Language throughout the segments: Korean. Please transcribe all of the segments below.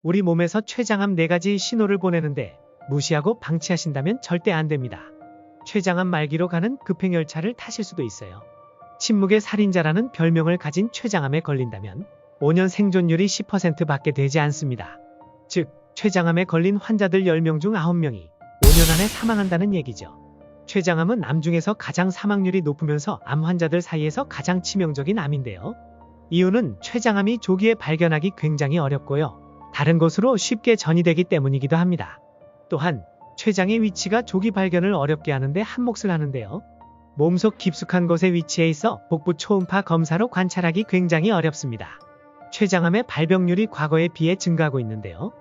우리 몸에서 췌장암 4가지 신호를 보내는데 무시하고 방치하신다면 절대 안 됩니다. 췌장암 말기로 가는 급행열차를 타실 수도 있어요. 침묵의 살인자라는 별명을 가진 췌장암에 걸린다면 5년 생존율이 10%밖에 되지 않습니다. 즉, 췌장암에 걸린 환자들 10명 중 9명이 5년 안에 사망한다는 얘기죠. 췌장암은 암 중에서 가장 사망률이 높으면서 암 환자들 사이에서 가장 치명적인 암인데요. 이유는 췌장암이 조기에 발견하기 굉장히 어렵고요. 다른 곳으로 쉽게 전이되기 때문이기도 합니다. 또한 췌장의 위치가 조기 발견을 어렵게 하는데 한몫을 하는데요. 몸속 깊숙한 곳에 위치해 있어 복부 초음파 검사로 관찰하기 굉장히 어렵습니다. 췌장암의 발병률이 과거에 비해 증가하고 있는데요.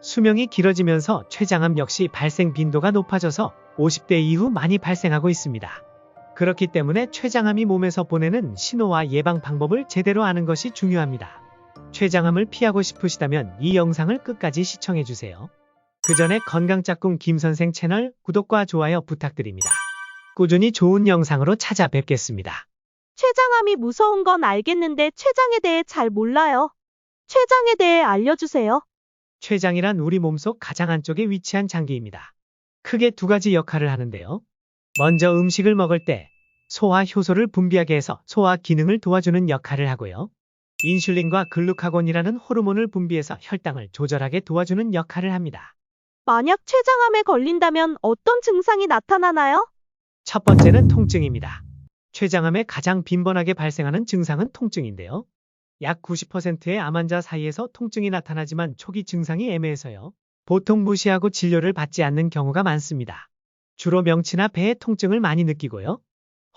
수명이 길어지면서 췌장암 역시 발생 빈도가 높아져서 50대 이후 많이 발생하고 있습니다. 그렇기 때문에 췌장암이 몸에서 보내는 신호와 예방 방법을 제대로 아는 것이 중요합니다. 췌장암을 피하고 싶으시다면 이 영상을 끝까지 시청해주세요. 그 전에 건강짝꿍 김선생 채널 구독과 좋아요 부탁드립니다. 꾸준히 좋은 영상으로 찾아뵙겠습니다. 췌장암이 무서운 건 알겠는데 췌장에 대해 잘 몰라요. 췌장에 대해 알려주세요. 췌장이란 우리 몸속 가장 안쪽에 위치한 장기입니다. 크게 2가지 역할을 하는데요. 먼저 음식을 먹을 때 소화 효소를 분비하게 해서 소화 기능을 도와주는 역할을 하고요. 인슐린과 글루카곤이라는 호르몬을 분비해서 혈당을 조절하게 도와주는 역할을 합니다. 만약 췌장암에 걸린다면 어떤 증상이 나타나나요? 첫 번째는 통증입니다. 췌장암에 가장 빈번하게 발생하는 증상은 통증인데요. 약 90%의 암 환자 사이에서 통증이 나타나지만 초기 증상이 애매해서요. 보통 무시하고 진료를 받지 않는 경우가 많습니다. 주로 명치나 배의 통증을 많이 느끼고요.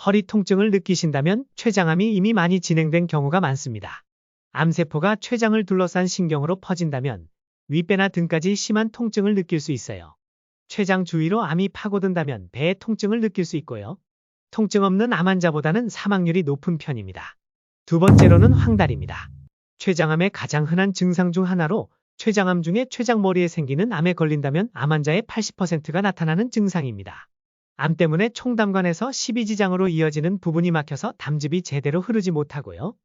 허리 통증을 느끼신다면 췌장암이 이미 많이 진행된 경우가 많습니다. 암세포가 췌장을 둘러싼 신경으로 퍼진다면 윗배나 등까지 심한 통증을 느낄 수 있어요. 췌장 주위로 암이 파고든다면 배의 통증을 느낄 수 있고요. 통증 없는 암 환자보다는 사망률이 높은 편입니다. 두 번째로는 황달입니다. 췌장암의 가장 흔한 증상 중 하나로 췌장암 중에 췌장머리에 생기는 암에 걸린다면 암 환자의 80%가 나타나는 증상입니다. 암 때문에 총담관에서 십이지장으로 이어지는 부분이 막혀서 담즙이 제대로 흐르지 못하고요.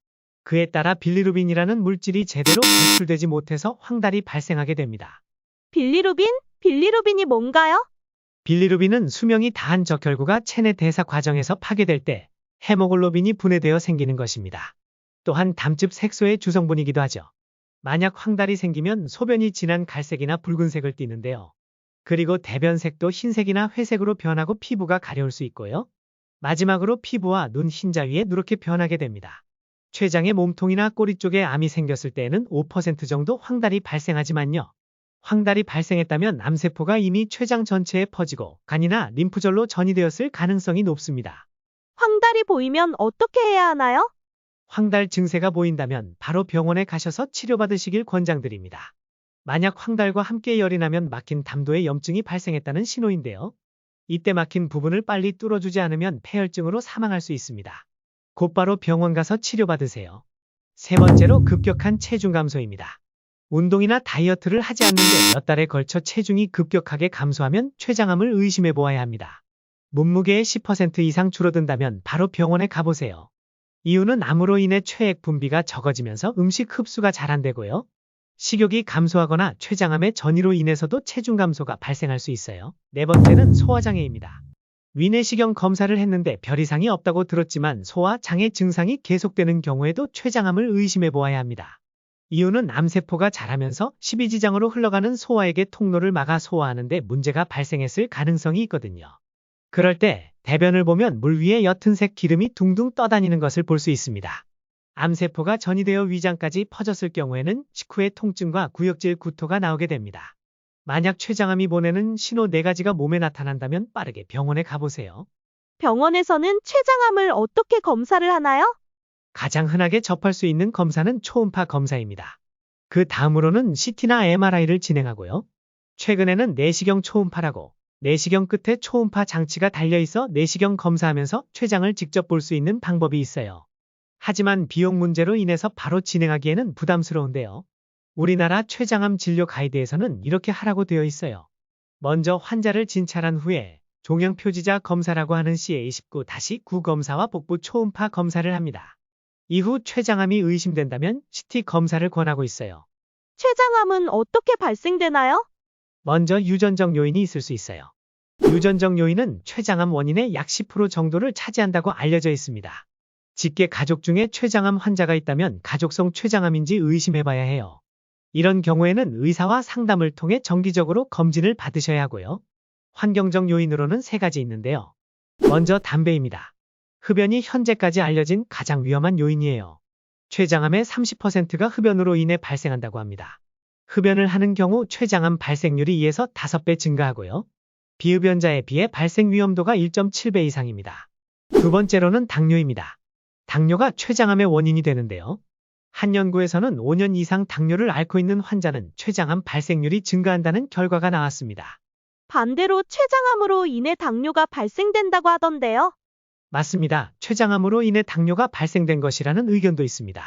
그에 따라 빌리루빈이라는 물질이 제대로 배출되지 못해서 황달이 발생하게 됩니다. 빌리루빈? 빌리루빈이 뭔가요? 빌리루빈은 수명이 다한 적혈구가 체내 대사 과정에서 파괴될 때 헤모글로빈이 분해되어 생기는 것입니다. 또한 담즙 색소의 주성분이기도 하죠. 만약 황달이 생기면 소변이 진한 갈색이나 붉은색을 띠는데요. 그리고 대변색도 흰색이나 회색으로 변하고 피부가 가려울 수 있고요. 마지막으로 피부와 눈 흰자 위에 누렇게 변하게 됩니다. 췌장의 몸통이나 꼬리 쪽에 암이 생겼을 때에는 5% 정도 황달이 발생하지만요. 황달이 발생했다면 암세포가 이미 췌장 전체에 퍼지고 간이나 림프절로 전이되었을 가능성이 높습니다. 황달이 보이면 어떻게 해야 하나요? 황달 증세가 보인다면 바로 병원에 가셔서 치료받으시길 권장드립니다. 만약 황달과 함께 열이 나면 막힌 담도에 염증이 발생했다는 신호인데요. 이때 막힌 부분을 빨리 뚫어주지 않으면 폐혈증으로 사망할 수 있습니다. 곧바로 병원 가서 치료받으세요. 세 번째로 급격한 체중 감소입니다. 운동이나 다이어트를 하지 않는데 몇 달에 걸쳐 체중이 급격하게 감소하면 췌장암을 의심해 보아야 합니다. 몸무게의 10% 이상 줄어든다면 바로 병원에 가보세요. 이유는 암으로 인해 췌액 분비가 적어지면서 음식 흡수가 잘 안 되고요. 식욕이 감소하거나 췌장암의 전이로 인해서도 체중 감소가 발생할 수 있어요. 네 번째는 소화장애입니다. 위내시경 검사를 했는데 별 이상이 없다고 들었지만 소화장애 증상이 계속되는 경우에도 췌장암을 의심해 보아야 합니다. 이유는 암세포가 자라면서 십이지장으로 흘러가는 소화액의 통로를 막아 소화하는데 문제가 발생했을 가능성이 있거든요. 그럴 때 대변을 보면 물 위에 옅은색 기름이 둥둥 떠다니는 것을 볼 수 있습니다. 암세포가 전이되어 위장까지 퍼졌을 경우에는 식후의 통증과 구역질 구토가 나오게 됩니다. 만약 췌장암이 보내는 신호 4가지가 몸에 나타난다면 빠르게 병원에 가보세요. 병원에서는 췌장암을 어떻게 검사를 하나요? 가장 흔하게 접할 수 있는 검사는 초음파 검사입니다. 그 다음으로는 CT나 MRI를 진행하고요. 최근에는 내시경 초음파라고 내시경 끝에 초음파 장치가 달려있어 내시경 검사하면서 췌장을 직접 볼 수 있는 방법이 있어요. 하지만 비용 문제로 인해서 바로 진행하기에는 부담스러운데요. 우리나라 췌장암 진료 가이드에서는 이렇게 하라고 되어 있어요. 먼저 환자를 진찰한 후에 종양 표지자 검사라고 하는 CA19-9 검사와 복부 초음파 검사를 합니다. 이후 췌장암이 의심된다면 CT 검사를 권하고 있어요. 췌장암은 어떻게 발생되나요? 먼저 유전적 요인이 있을 수 있어요. 유전적 요인은 췌장암 원인의 약 10% 정도를 차지한다고 알려져 있습니다. 직계 가족 중에 췌장암 환자가 있다면 가족성 췌장암인지 의심해봐야 해요. 이런 경우에는 의사와 상담을 통해 정기적으로 검진을 받으셔야 하고요. 환경적 요인으로는 세 가지 있는데요. 먼저 담배입니다. 흡연이 현재까지 알려진 가장 위험한 요인이에요. 췌장암의 30%가 흡연으로 인해 발생한다고 합니다. 흡연을 하는 경우 췌장암 발생률이 2에서 5배 증가하고요. 비흡연자에 비해 발생 위험도가 1.7배 이상입니다. 두 번째로는 당뇨입니다. 당뇨가 췌장암의 원인이 되는데요. 한 연구에서는 5년 이상 당뇨를 앓고 있는 환자는 췌장암 발생률이 증가한다는 결과가 나왔습니다. 반대로 췌장암으로 인해 당뇨가 발생된다고 하던데요. 맞습니다. 췌장암으로 인해 당뇨가 발생된 것이라는 의견도 있습니다.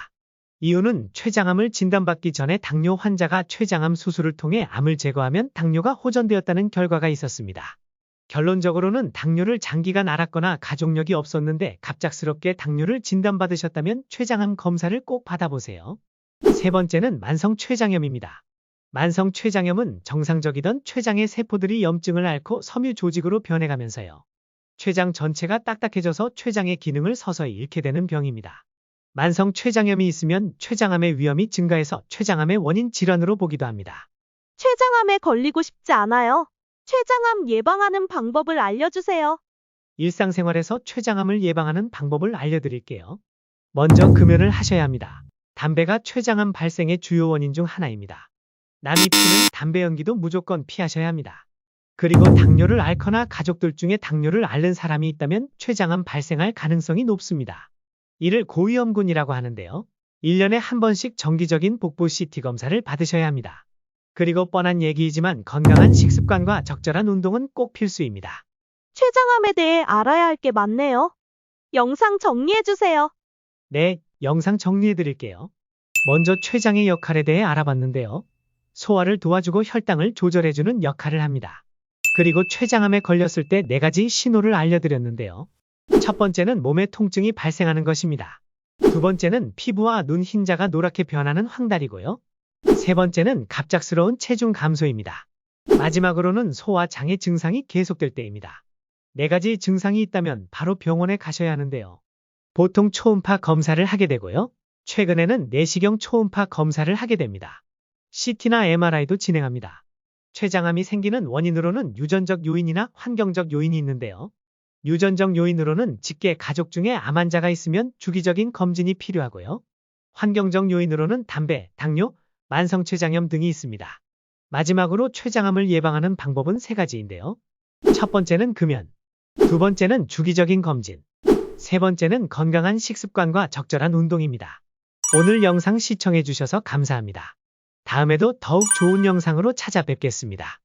이유는 췌장암을 진단받기 전에 당뇨 환자가 췌장암 수술을 통해 암을 제거하면 당뇨가 호전되었다는 결과가 있었습니다. 결론적으로는 당뇨를 장기간 앓았거나 가족력이 없었는데 갑작스럽게 당뇨를 진단받으셨다면 췌장암 검사를 꼭 받아보세요. 세 번째는 만성 췌장염입니다. 만성 췌장염은 정상적이던 췌장의 세포들이 염증을 앓고 섬유 조직으로 변해가면서요. 췌장 전체가 딱딱해져서 췌장의 기능을 서서히 잃게 되는 병입니다. 만성 췌장염이 있으면 췌장암의 위험이 증가해서 췌장암의 원인 질환으로 보기도 합니다. 췌장암에 걸리고 싶지 않아요. 췌장암 예방하는 방법을 알려주세요. 일상생활에서 췌장암을 예방하는 방법을 알려드릴게요. 먼저 금연을 하셔야 합니다. 담배가 췌장암 발생의 주요 원인 중 하나입니다. 남이 피는 담배 연기도 무조건 피하셔야 합니다. 그리고 당뇨를 앓거나 가족들 중에 당뇨를 앓는 사람이 있다면 췌장암 발생할 가능성이 높습니다. 이를 고위험군이라고 하는데요. 1년에 한 번씩 정기적인 복부 CT 검사를 받으셔야 합니다. 그리고 뻔한 얘기이지만 건강한 식습관과 적절한 운동은 꼭 필수입니다. 췌장암에 대해 알아야 할 게 많네요. 영상 정리해주세요. 네, 영상 정리해 드릴게요. 먼저 췌장의 역할에 대해 알아봤는데요. 소화를 도와주고 혈당을 조절해주는 역할을 합니다. 그리고 췌장암에 걸렸을 때 4가지 신호를 알려드렸는데요. 첫 번째는 몸에 통증이 발생하는 것입니다. 두 번째는 피부와 눈 흰자가 노랗게 변하는 황달이고요. 세 번째는 갑작스러운 체중 감소입니다. 마지막으로는 소화 장애 증상이 계속될 때입니다. 4가지 증상이 있다면 바로 병원에 가셔야 하는데요. 보통 초음파 검사를 하게 되고요. 최근에는 내시경 초음파 검사를 하게 됩니다. CT나 MRI도 진행합니다. 췌장암이 생기는 원인으로는 유전적 요인이나 환경적 요인이 있는데요. 유전적 요인으로는 직계 가족 중에 암 환자가 있으면 주기적인 검진이 필요하고요. 환경적 요인으로는 담배, 당뇨, 만성 췌장염 등이 있습니다. 마지막으로 췌장암을 예방하는 방법은 3가지인데요. 첫 번째는 금연, 두 번째는 주기적인 검진, 세 번째는 건강한 식습관과 적절한 운동입니다. 오늘 영상 시청해 주셔서 감사합니다. 다음에도 더욱 좋은 영상으로 찾아뵙겠습니다.